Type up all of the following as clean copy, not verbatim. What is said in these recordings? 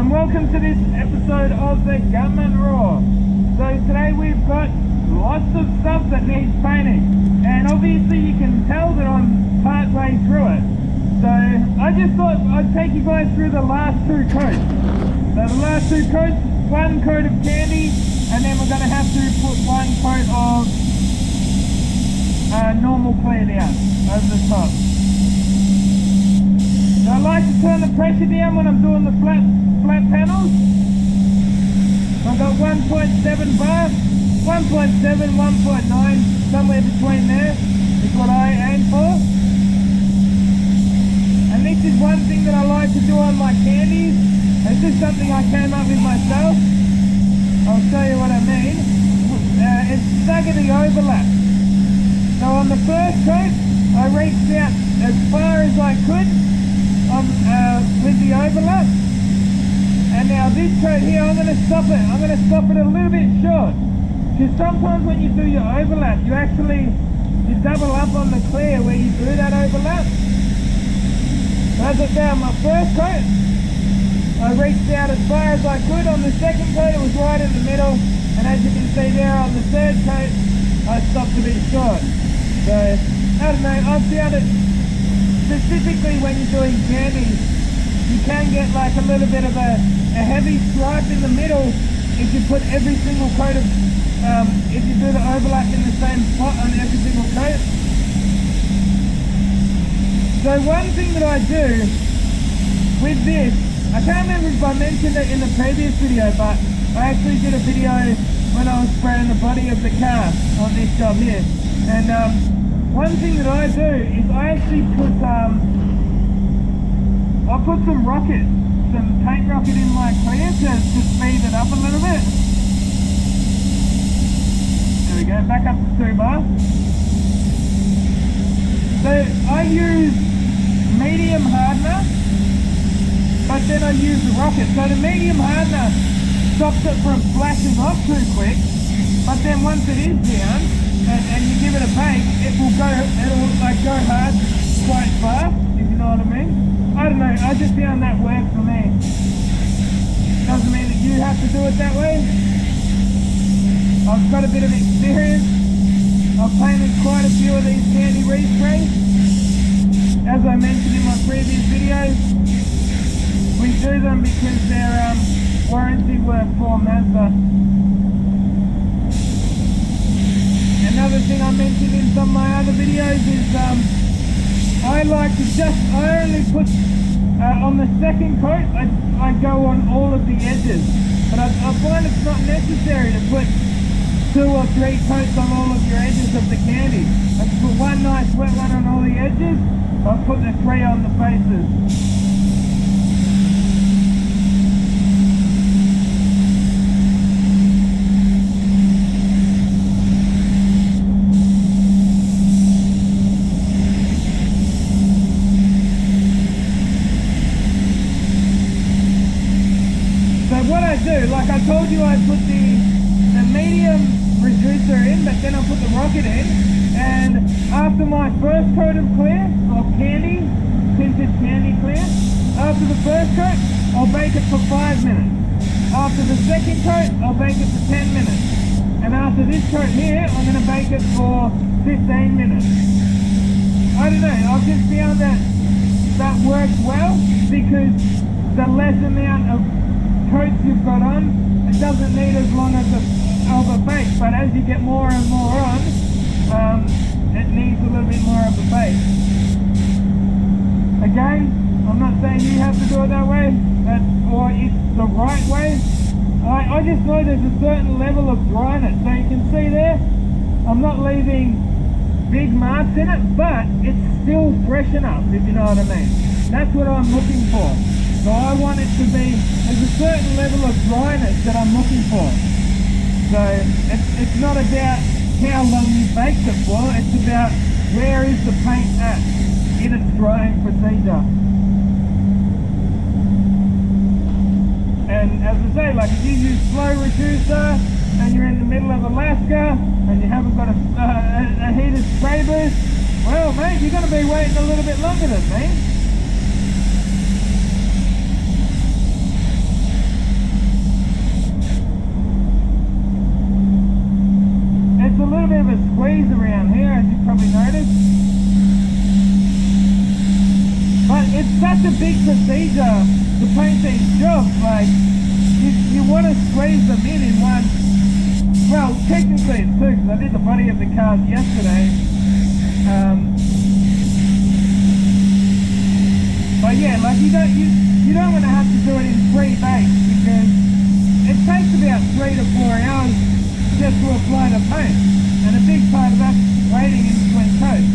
and welcome to this episode of the Gunman Raw. So today we've got lots of stuff that needs painting, and obviously you can tell that I'm part way through it. So I just thought I'd take you guys through the last two coats. So the last two coats, one coat of candy, and then we're going to have to put one coat of normal clear down over the top. So I like to turn the pressure down when I'm doing the flat panels. I've got 1.7 bar, 1.7, 1.9, somewhere between there is what I aim for. And this is one thing that I like to do on my candies. It's just something I came up with myself. I'll show you what I mean. It's stagger the overlap. So on the first coat, I reached out as far as I could with the overlap. And now this coat here, I'm going to stop it. I'm going to stop it a little bit short. Because sometimes when you do your overlap, you double up on the clear where you do that overlap. As I say, on my first coat, I reached out as far as I could. On the second coat, it was right in the middle. And as you can see there, on the third coat, I stopped a bit short. So, I don't know, I've found it, specifically when you're doing candies, you can get like a little bit of a heavy stripe in the middle if you put every single coat of, if you do the overlap in the same spot on every single coat. So one thing that I do with this, I can't remember if I mentioned it in the previous video, but I actually did a video when I was spraying the body of the car on this job here. And one thing that I do is I actually put, I'll put some paint rocket in my clear to speed it up a little bit. There we go, back up to 2 bar. So I use medium hardener, but then I use the rocket. So the medium hardener stops it from flashing off too quick, but then once it is down and you give it a bake, it'll like go hard quite fast, if you know what I mean. I don't know, I just found that works for me. Doesn't mean that you have to do it that way. I've got a bit of experience. I've painted quite a few of these candy resprays. As I mentioned in my previous videos, we do them because they're warranty work for Mazda. Another thing I mentioned in some of my other videos is I only put on the second coat, I go on all of the edges, but I find it's not necessary to put 2 or 3 coats on all of your edges of the candy. I just put one nice wet one on all the edges, I'll put the 3 on the faces. Like I told you, I put the medium reducer in, but then I put the rocket in, and after my first coat of clear, of candy, tinted candy clear, after the first coat, I'll bake it for 5 minutes. After the second coat, I'll bake it for 10 minutes. And after this coat here, I'm going to bake it for 15 minutes. I don't know, I've just found that works well, because the less amount of coats you've got on, it doesn't need as long as of a bake, but as you get more and more on, it needs a little bit more of a bake. Again, I'm not saying you have to do it that way, or it's the right way. I just know there's a certain level of dryness, so you can see there, I'm not leaving big marks in it, but it's still fresh enough, if you know what I mean. That's what I'm looking for. So I want it to be, there's a certain level of dryness that I'm looking for. So it's not about how long you baked it for, it's about where is the paint at in its drying procedure. And as I say, like if you use slow reducer and you're in the middle of Alaska and you haven't got a heated spray booth, well mate, you're going to be waiting a little bit longer than me. bit of a squeeze around here, as you probably noticed. But it's such a big procedure to paint these jobs, like, you want to squeeze them in one, well, technically it's two, because I did the body of the cars yesterday. But yeah, like you don't want to have to do it in 3 days, because it takes about 3 to 4 hours just to apply the paint, and a big part of that's waiting in between coats.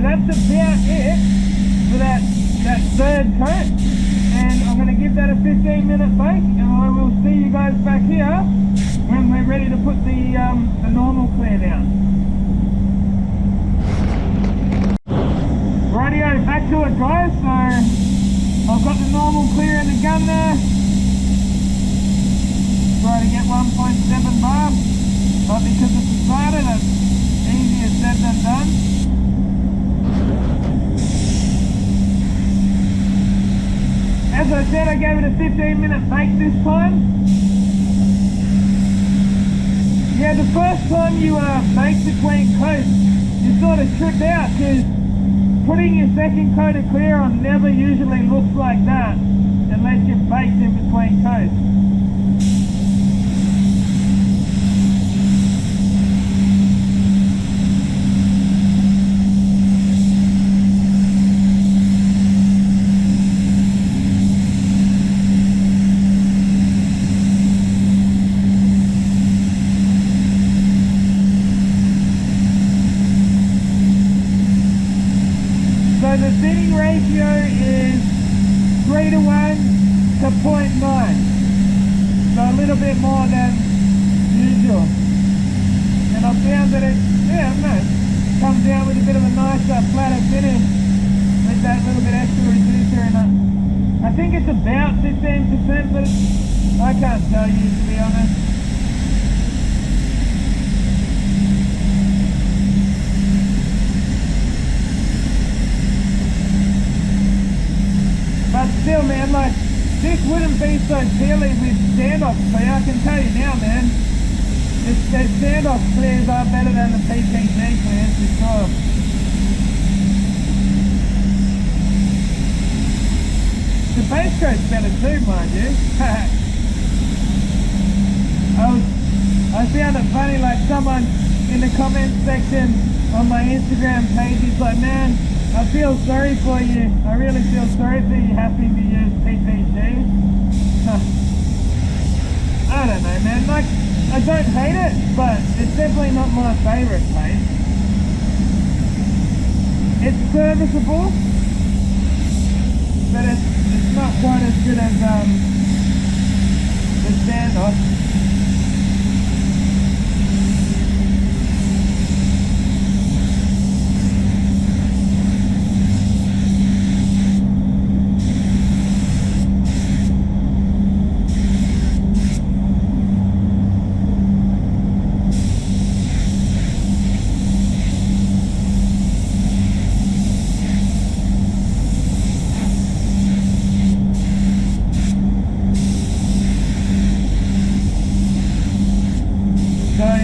That's about it for that third coat, and I'm going to give that a 15-minute bake, and I will see you guys back here when we're ready to put the normal clear down. Rightio, back to it guys. So I've got the normal clear in the gun there. Try to get 1.7 bar, but because it's a starter, that's easier said than done. As I said, I gave it a 15-minute bake this time. Yeah, the first time you bake between coats, you sort of trip out, because putting your second coat of clear on never usually looks like that unless you've baked in between coats. So the thinning ratio is 3 to 1 to 0.9. So a little bit more than usual. And I found that it, comes out with a bit of a nicer, flatter finish with that little bit extra reducer in it. I think it's about 15%, but I can't tell you, to be honest. But still, man, like, this wouldn't be so peely with standoff clear. I can tell you now, man. The standoff clears are better than the PPG clears, for sure. The base coat's better too, mind you. I found it funny, like someone in the comments section on my Instagram page is like, man, I feel sorry for you. I really feel sorry for you having to use PPG. I don't know, man. Like, I don't hate it, but it's definitely not my favourite paint. It's serviceable, but it's not quite as good as the standoff.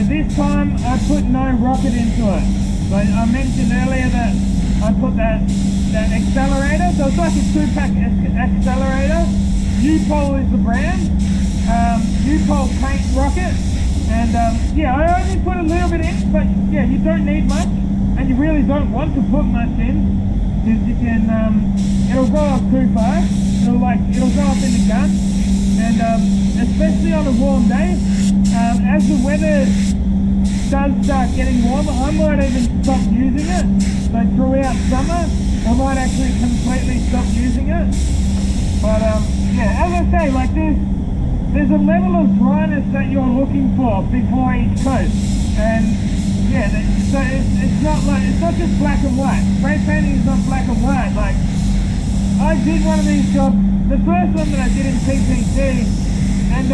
This time I put no rocket into it. So I mentioned earlier that I put that accelerator, so it's like a 2-pack accelerator. U-Pole is the brand. U-Pole paint rocket. And yeah, I only put a little bit in, but yeah, you don't need much, and you really don't want to put much in, because you can it'll go off too fast. It'll go off in the gun, and especially on a warm day, as the weather does start getting warmer, I might even stop using it. So throughout summer, I might actually completely stop using it. But yeah, as I say, like there's a level of dryness that you're looking for before each coat, and yeah, so it's not just black and white. Spray painting is not black and white. Like I did one of these jobs, the first one that I did in PPG, and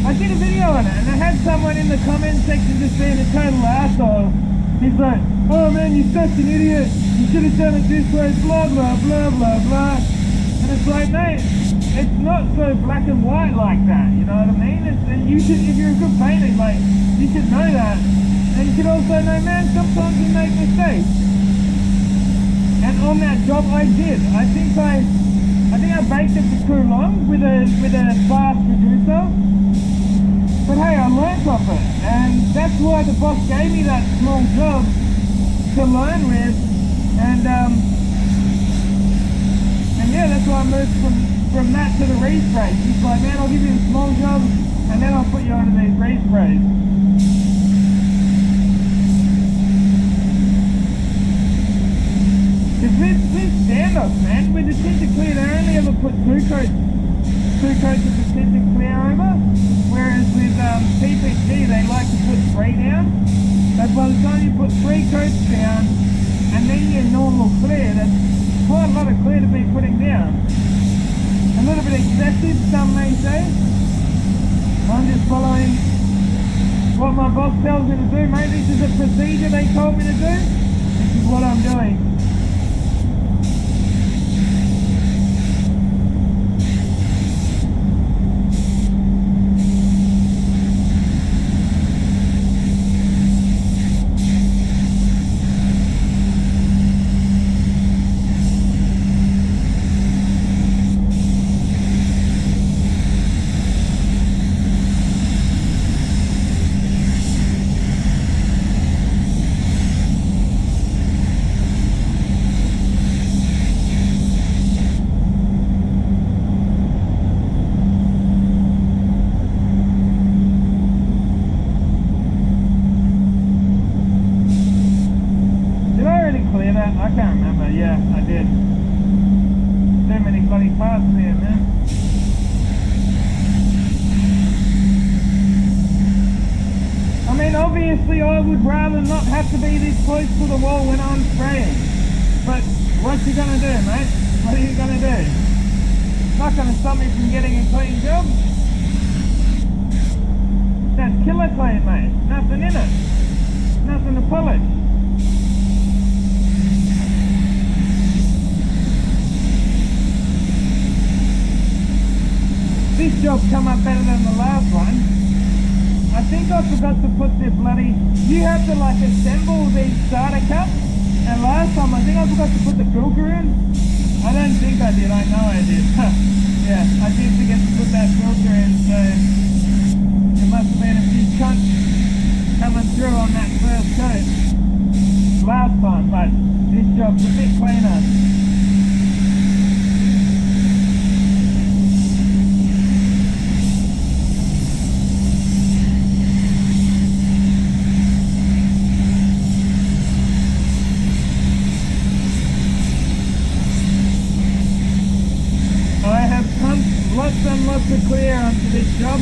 I did a video on it, and I had someone in the comment section just being a total asshole. He's like, oh man, you're such an idiot, you should have done it this way, blah blah blah blah blah. And it's like, mate, it's not so black and white like that, you know what I mean? And you should, if you're a good painter, like, you should know that. And you should also know, man, sometimes you make mistakes. And on that job I did. I think I baked it for too long with a fast reducer. But hey, I learned off it, and that's why the boss gave me that small job to learn with, and yeah, that's why I moved from that to the resprays. He's like, man, I'll give you a small job, and then I'll put you onto these resprays. Because with stand-ups, man, with the tinted clear, they only ever put two coats of the tinted clear over, whereas with PPG they like to put 3 down. So by the time you put 3 coats down and then your normal clear, that's quite a lot of clear to be putting down. A little bit excessive, some may say. I'm just following what my boss tells me to do, mate. This is a procedure they told me to do. This is what I'm doing. I can't remember, yeah, I did. Too many bloody parts there, man. I mean, obviously I would rather not have to be this close to the wall when I'm spraying. But what you gonna do, mate? What are you gonna do? It's not gonna stop me from getting a clean job. That's killer clean, mate. Nothing in it. Nothing to polish. This job come up better than the last one. I think I forgot to put the bloody... You have to like assemble these starter cups. And last time I think I forgot to put the filter in. I don't think I did, I know I did. Yeah, I did forget to put that filter in, so... There must have been a few chunks coming through on that first coat last time, but this job's a bit cleaner. Lots and lots of clear onto this job.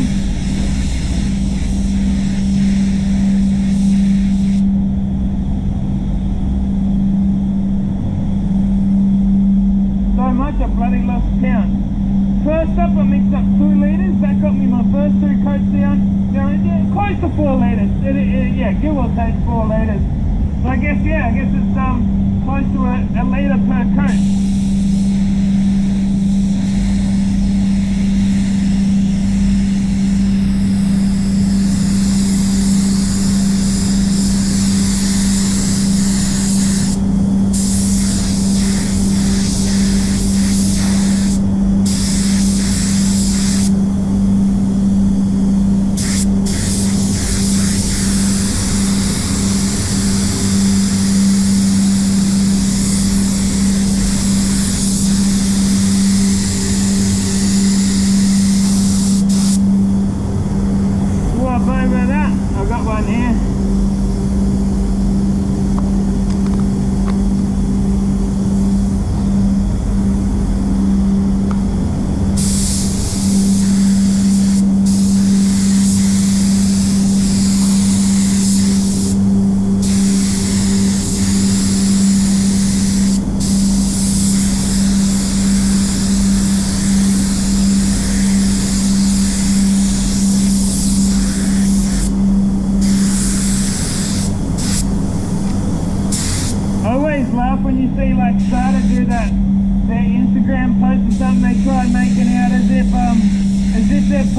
So much I bloody lost count. First up I mixed up 2 litres, that got me my first 2 coats down close to 4 litres. Yeah, give or take 4 litres. So I guess it's close to a litre per coat.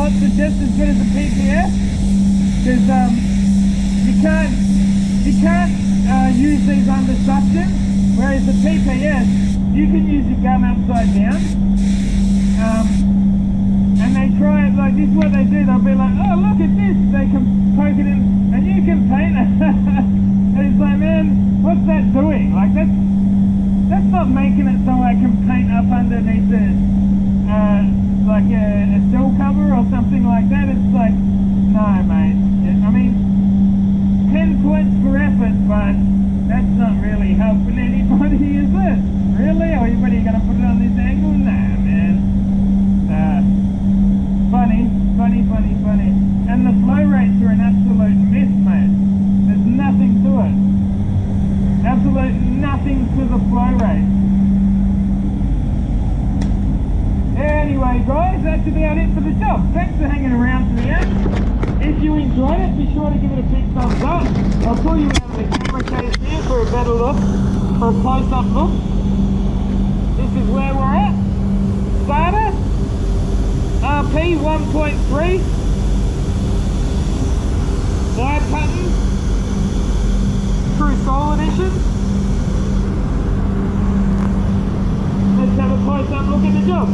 pots are just as good as a PPS, because you can't use these under suction, whereas the PPS, you can use your gun upside down. And they try it, like this is what they do, they'll be like, oh look at this, they can poke it in, and you can paint it. And it's like, man, what's that doing? Like that's not making it so I can paint up underneath it, like a cell cover or something like that. It's like, no mate, I mean, 10 points for effort, but that's not really helping anybody, is it? Really? Or anybody going to put it on this angle? Nah, man. Funny. And the flow rates are an absolute myth, mate. There's nothing to it. Absolute nothing to the flow rate. Anyway, guys, that's about it for the job. Thanks for hanging around to the end. If you enjoyed it, be sure to give it a big thumbs up. I'll pull you out of the camera case here for a better look, for a close-up look. This is where we're at. Starter, RP 1.3, wide pattern, True Soul Edition. Let's have a close-up look at the job.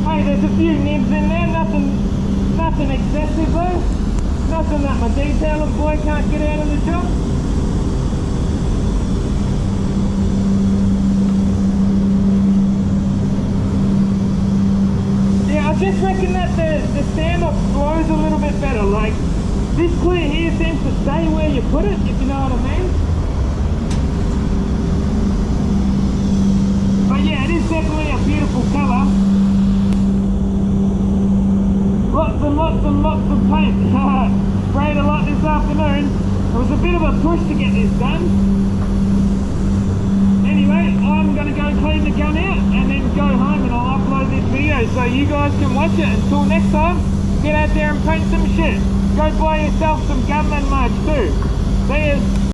Hey, there's a few nibs in there, nothing excessive though. Nothing that my detailing boy can't get out of the job. Yeah, I just reckon that the stand-up flows a little bit better. Like, this clear here seems to stay where you put it, if you know what I mean. But yeah, it is definitely a beautiful colour. Lots of paint. Sprayed a lot this afternoon. It was a bit of a push to get this done. Anyway, I'm going to go clean the gun out and then go home and I'll upload this video so you guys can watch it. Until next time, get out there and paint some shit. Go buy yourself some Gunman merch too. See ya.